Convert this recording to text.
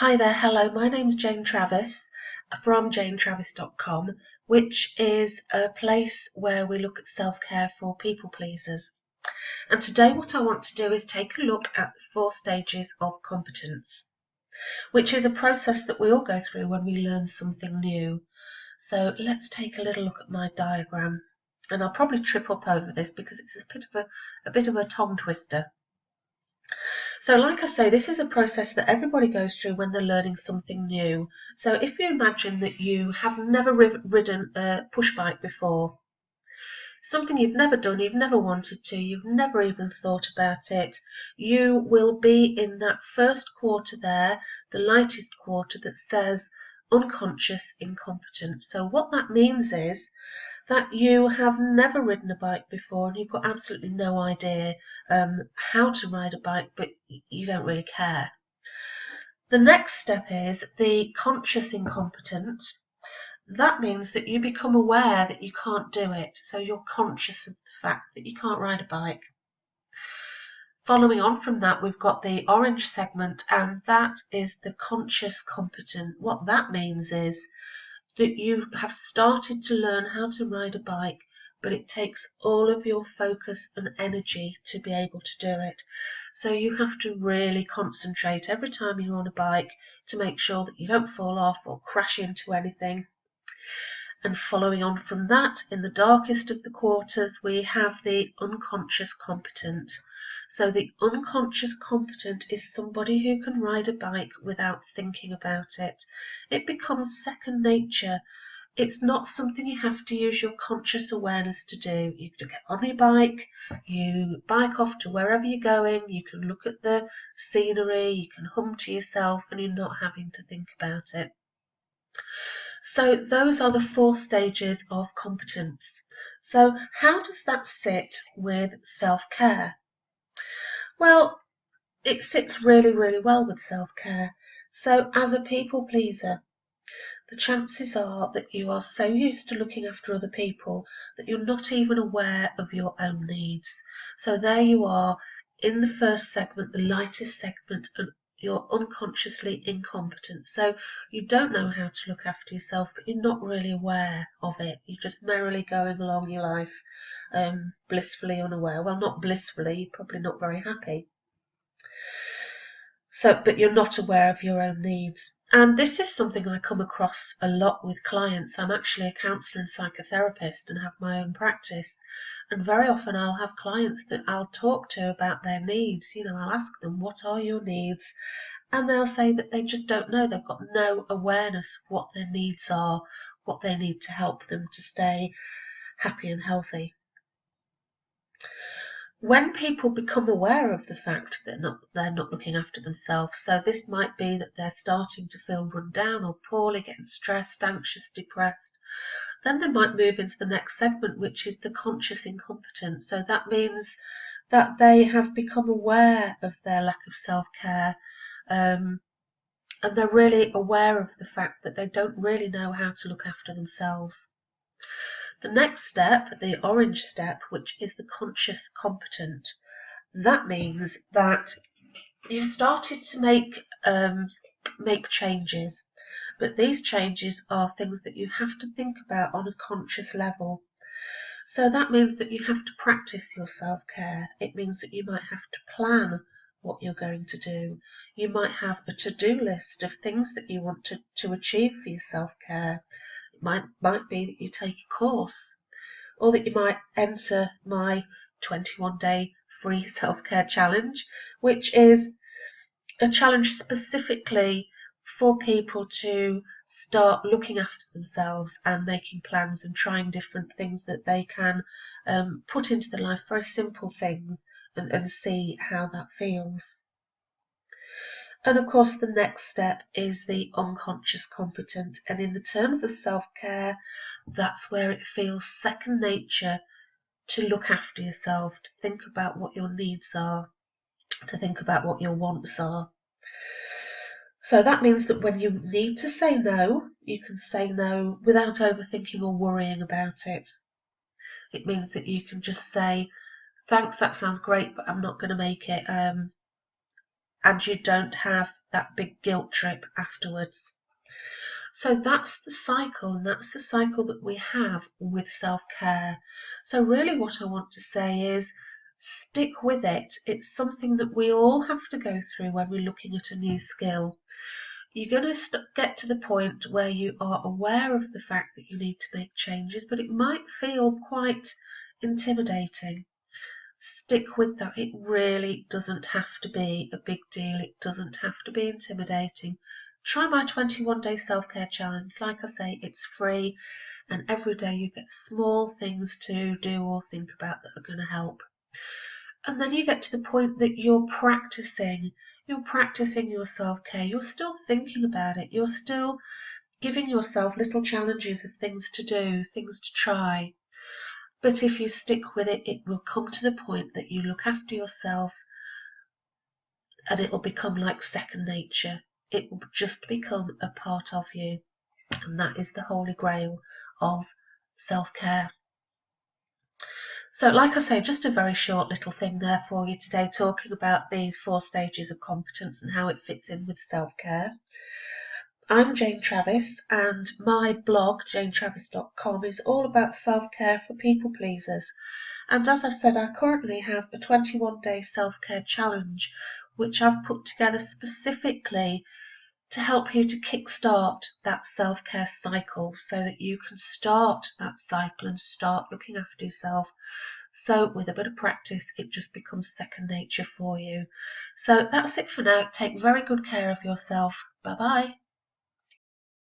Hi there, hello, my name's Jane Travis from janetravis.com, which is a place where we look at self-care for people pleasers. And today what I want to do is take a look at the 4 stages of competence, which is a process that we all go through when we learn something new. So let's take a little look at my diagram. And I'll probably trip up over this because it's a bit of a tongue twister. So like I say, this is a process that everybody goes through when they're learning something new. So if you imagine that you have never ridden a push bike before, something you've never done, you've never wanted to, you've never even thought about it, you will be in that first quarter there, the lightest quarter that says unconscious incompetent. So what that means is that you have never ridden a bike before and you've got absolutely no idea how to ride a bike, but you don't really care. The next step is the conscious incompetent. That means that you become aware that you can't do it, so you're conscious of the fact that you can't ride a bike. Following on from that, we've got the orange segment, and that is the conscious competent. What that means is that you have started to learn how to ride a bike, but it takes all of your focus and energy to be able to do it. So you have to really concentrate every time you're on a bike to make sure that you don't fall off or crash into anything. And following on from that, in the darkest of the quarters, we have the unconscious competent. So the unconscious competent is somebody who can ride a bike without thinking about it. It becomes second nature. It's not something you have to use your conscious awareness to do. You can get on your bike, you bike off to wherever you're going, you can look at the scenery, you can hum to yourself, and you're not having to think about it. So those are the 4 stages of competence. So how does that sit with self-care? Well, it sits really, really well with self-care. So as a people pleaser, the chances are that you are so used to looking after other people that you're not even aware of your own needs. So there you are in the first segment, the lightest segment, and you're unconsciously incompetent. So you don't know how to look after yourself, but you're not really aware of it. You're just merrily going along your life, blissfully unaware. Well, not blissfully, you're probably not very happy. So, but you're not aware of your own needs. And this is something I come across a lot with clients. I'm actually a counsellor and psychotherapist and have my own practice. And very often I'll have clients that I'll talk to about their needs. I'll ask them, what are your needs? And they'll say that they just don't know. They've got no awareness of what their needs are, what they need to help them to stay happy and healthy. When people become aware of the fact that they're not looking after themselves, so this might be that they're starting to feel run down or poorly, getting stressed, anxious, depressed, then they might move into the next segment, which is the conscious incompetent. So that means that they have become aware of their lack of self-care, and they're really aware of the fact that they don't really know how to look after themselves. The next step, the orange step, which is the conscious competent, that means that you've started to make changes, but these changes are things that you have to think about on a conscious level. So that means that you have to practice your self-care. It means that you might have to plan what you're going to do. You might have a to-do list of things that you want to achieve for your self-care. It might be that you take a course, or that you might enter my 21-day free self-care challenge, which is a challenge specifically for people to start looking after themselves and making plans and trying different things that they can put into their life, very simple things, and see how that feels. And of course, the next step is the unconscious competent. And in the terms of self-care, that's where it feels second nature to look after yourself, to think about what your needs are, to think about what your wants are. So that means that when you need to say no, you can say no without overthinking or worrying about it. It means that you can just say, thanks, that sounds great, but I'm not going to make it. And you don't have that big guilt trip afterwards. So that's the cycle, and that's the cycle that we have with self-care. So really what I want to say is stick with it. It's something that we all have to go through when we're looking at a new skill. You're going to get to the point where you are aware of the fact that you need to make changes, but it might feel quite intimidating. Stick with that. It really doesn't have to be a big deal. It doesn't have to be intimidating. Try my 21-day self-care challenge. Like I say, it's free, and every day you get small things to do or think about that are going to help. And then you get to the point that you're practicing your self-care. You're still thinking about it. You're still giving yourself little challenges of things to do, things to try. But if you stick with it, it will come to the point that you look after yourself and it will become like second nature. It will just become a part of you. And that is the holy grail of self-care. So like I say, just a very short little thing there for you today, talking about these 4 stages of competence and how it fits in with self-care. I'm Jane Travis, and my blog, janetravis.com, is all about self-care for people pleasers. And as I've said, I currently have a 21-day self-care challenge, which I've put together specifically to help you to kickstart that self-care cycle so that you can start that cycle and start looking after yourself. So with a bit of practice, it just becomes second nature for you. So that's it for now. Take very good care of yourself. Bye-bye.